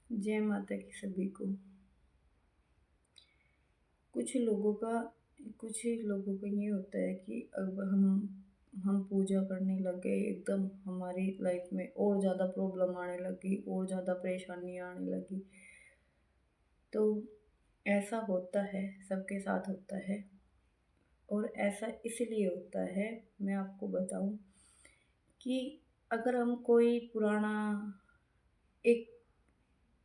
जय माता की सभी को। कुछ लोगों का कुछ लोगों का ये होता है कि अब हम पूजा करने लग गए, एकदम हमारी लाइफ में और ज़्यादा प्रॉब्लम आने लगी, और ज़्यादा परेशानी आने लगी। तो ऐसा होता है, सबके साथ होता है। और ऐसा इसलिए होता है, मैं आपको बताऊं कि अगर हम कोई पुराना एक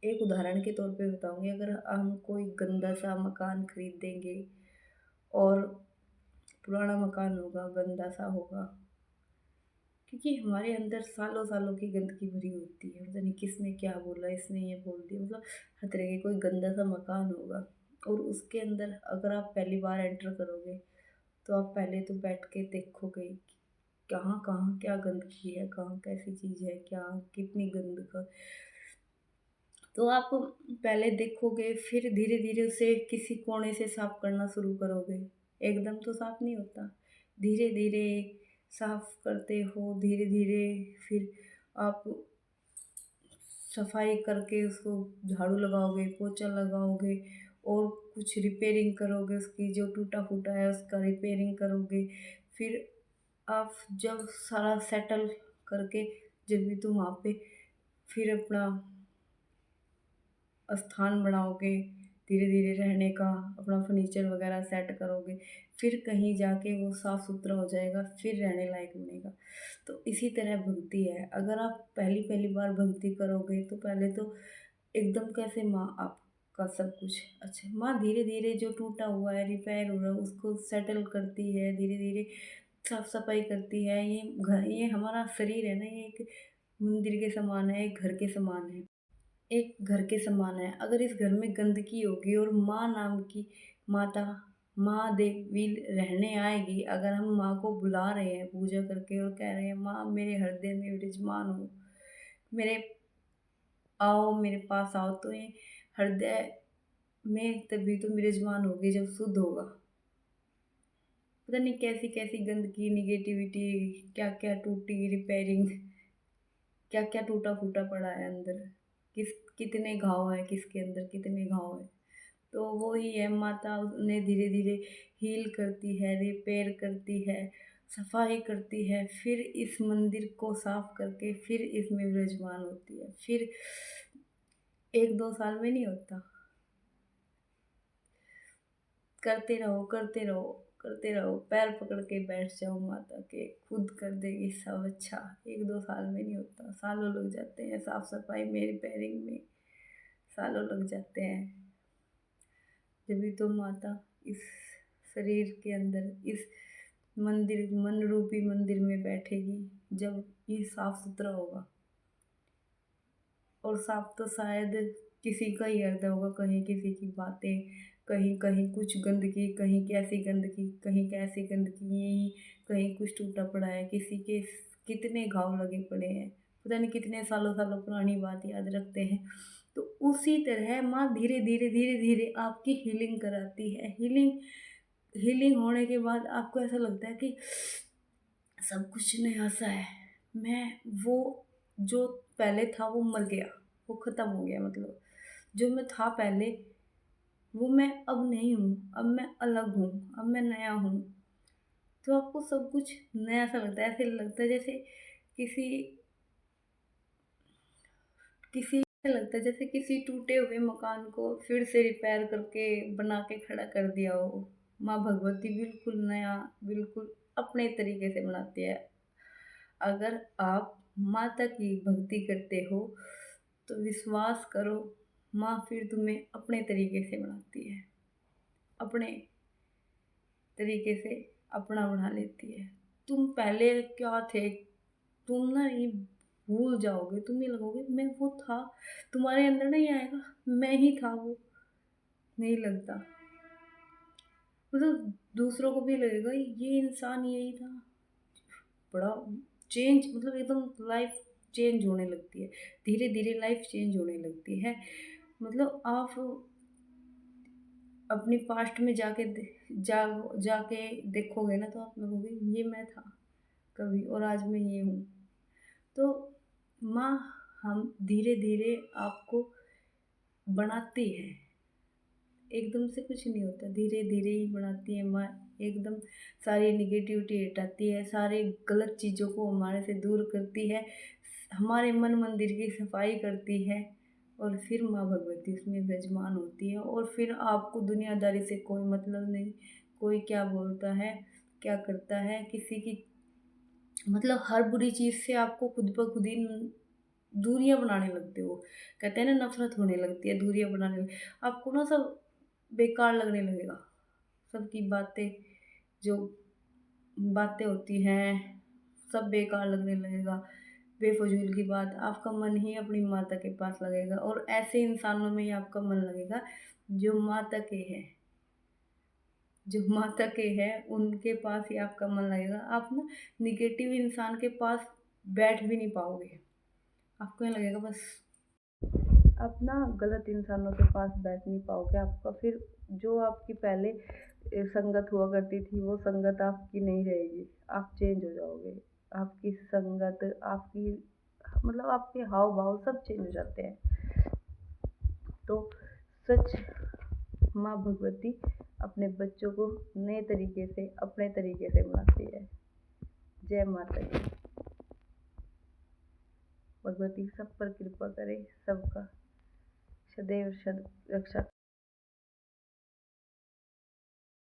एक उदाहरण के तौर पे बताऊंगी। अगर हम कोई गंदा सा मकान खरीदेंगे और पुराना मकान होगा, गंदा सा होगा, क्योंकि हमारे अंदर सालों सालों की गंदगी भरी होती है। पता नहीं किसने क्या बोला, इसने ये बोल दिया, मतलब हर तरह के कोई गंदा सा मकान होगा। और उसके अंदर अगर आप पहली बार एंटर करोगे तो आप पहले तो बैठ के देखोगे कि कहाँ कहाँ क्या गंदगी है, कहाँ कैसी चीज़ है, क्या कितनी गंद का। तो आप पहले देखोगे, फिर धीरे धीरे उसे किसी कोने से साफ करना शुरू करोगे। एकदम तो साफ नहीं होता, धीरे धीरे साफ करते हो, धीरे धीरे। फिर आप सफाई करके उसको झाड़ू लगाओगे, पोछा लगाओगे, और कुछ रिपेयरिंग करोगे, उसकी जो टूटा फूटा है उसका रिपेयरिंग करोगे। फिर आप जब सारा सेटल करके, जब भी तुम वहाँ पे फिर अपना स्थान बनाओगे, धीरे धीरे रहने का अपना फर्नीचर वगैरह सेट करोगे। फिर कहीं जाके वो साफ़ सुथरा हो जाएगा, फिर रहने लायक बनेगा। तो इसी तरह भक्ति है। अगर आप पहली पहली बार भक्ति करोगे तो पहले तो एकदम कैसे माँ आपका सब कुछ अच्छा, माँ धीरे धीरे जो टूटा हुआ है, रिपेयर हो रहा है, उसको सेटल करती है, धीरे धीरे साफ सफाई करती है। ये घर, ये हमारा शरीर है ना, ये एक मंदिर के समान है, एक घर के समान है, एक घर के समान है। अगर इस घर में गंदगी होगी और माँ नाम की माता, माँ देवी रहने आएगी, अगर हम माँ को बुला रहे हैं पूजा करके और कह रहे हैं माँ मेरे हृदय में विराजमान हो, मेरे आओ, मेरे पास आओ, तो ये हृदय में तभी तो विराजमान होगी जब शुद्ध होगा। पता नहीं कैसी कैसी गंदगी, निगेटिविटी, क्या क्या टूटी रिपेयरिंग, क्या क्या टूटा फूटा पड़ा है अंदर, किस कितने घाव है, किसके अंदर कितने घाव है। तो वो ही है, माता उन्हें धीरे धीरे हील करती है, रिपेयर करती है, सफाई करती है, फिर इस मंदिर को साफ करके फिर इसमें विराजमान होती है। फिर एक दो साल में नहीं होता, करते रहो करते रहो करते रहो, पैर पकड़ के बैठ जाओ माता के, खुद कर देगी सब अच्छा। एक दो साल में नहीं होता, सालों लग जाते हैं साफ सफाई में, रिपेयरिंग में सालों लग जाते हैं। जब भी तो माता इस शरीर के अंदर, इस मंदिर, मन रूपी मंदिर में बैठेगी, जब ये साफ सुथरा होगा। और साफ तो शायद किसी का ही हृदय होगा, कहीं किसी की बातें, कहीं कहीं कुछ गंदगी, कहीं कैसी गंदगी, कहीं कैसी गंदगी, यही कहीं कुछ टूटा पड़ा है, किसी के कितने घाव लगे पड़े हैं, पता नहीं कितने सालों सालों पुरानी बात याद रखते हैं। तो उसी तरह माँ धीरे धीरे धीरे धीरे आपकी हीलिंग कराती है। हीलिंग हीलिंग होने के बाद आपको ऐसा लगता है कि सब कुछ नया सा है। मैं वो जो पहले था वो मर गया, वो ख़त्म हो गया, मतलब जो मैं था पहले वो मैं अब नहीं हूँ, अब मैं अलग हूँ, अब मैं नया हूँ। तो आपको सब कुछ नया सा लगता है, ऐसे लगता है जैसे किसी किसी ऐसा लगता है जैसे किसी टूटे हुए मकान को फिर से रिपेयर करके बना के खड़ा कर दिया हो। माँ भगवती बिल्कुल नया, बिल्कुल अपने तरीके से बनाती है। अगर आप माता की भक्ति करते हो तो विश्वास करो, माँ फिर तुम्हें अपने तरीके से बनाती है, अपने तरीके से अपना बना लेती है। तुम पहले क्या थे, तुम ना ये भूल जाओगे, तुम ये लगोगे मैं वो था, तुम्हारे अंदर नहीं आएगा मैं ही था वो, नहीं लगता। मतलब दूसरों को भी लगेगा ये इंसान यही था। बड़ा चेंज, मतलब एकदम लाइफ चेंज होने लगती है, धीरे धीरे लाइफ चेंज होने लगती है। मतलब आप अपनी पास्ट में जाके जा जाके देखोगे ना, तो आप लगोगे ये मैं था कभी, और आज मैं ये हूँ। तो माँ हम धीरे धीरे आपको बनाती है, एकदम से कुछ नहीं होता, धीरे धीरे ही बनाती है माँ। एकदम सारी निगेटिविटी हटाती है, सारे गलत चीज़ों को हमारे से दूर करती है, हमारे मन मंदिर की सफाई करती है। और फिर माँ भगवती उसमें विराजमान होती है, और फिर आपको दुनियादारी से कोई मतलब नहीं, कोई क्या बोलता है, क्या करता है, किसी की मतलब हर बुरी चीज़ से आपको खुद ब खुद ही दूरियां बनाने लगते हो। कहते हैं ना, नफरत होने लगती है, दूरियां बनाने आपको ना सब बेकार लगने लगेगा। सबकी बातें, जो बातें होती हैं, सब बेकार लगने लगेगा। बेफजूल की बात, आपका मन ही अपनी माता के पास लगेगा, और ऐसे इंसानों में ही आपका मन लगेगा जो माता के हैं, जो माता के हैं उनके पास ही आपका मन लगेगा। आप ना निगेटिव इंसान के पास बैठ भी नहीं पाओगे, आपको ये लगेगा बस। आप ना गलत इंसानों के पास बैठ नहीं पाओगे, आपका फिर जो आपकी पहले संगत हुआ करती थी वो संगत आपकी नहीं रहेगी, आप चेंज हो जाओगे। आपकी संगत, आपकी मतलब आपके हाव भाव सब चेंज हो जाते हैं। तो सच, माँ भगवती अपने बच्चों को नए तरीके से, अपने तरीके से बनाती है। जय माता दी। भगवती सब पर कृपा करे, सबका सदैव रक्षा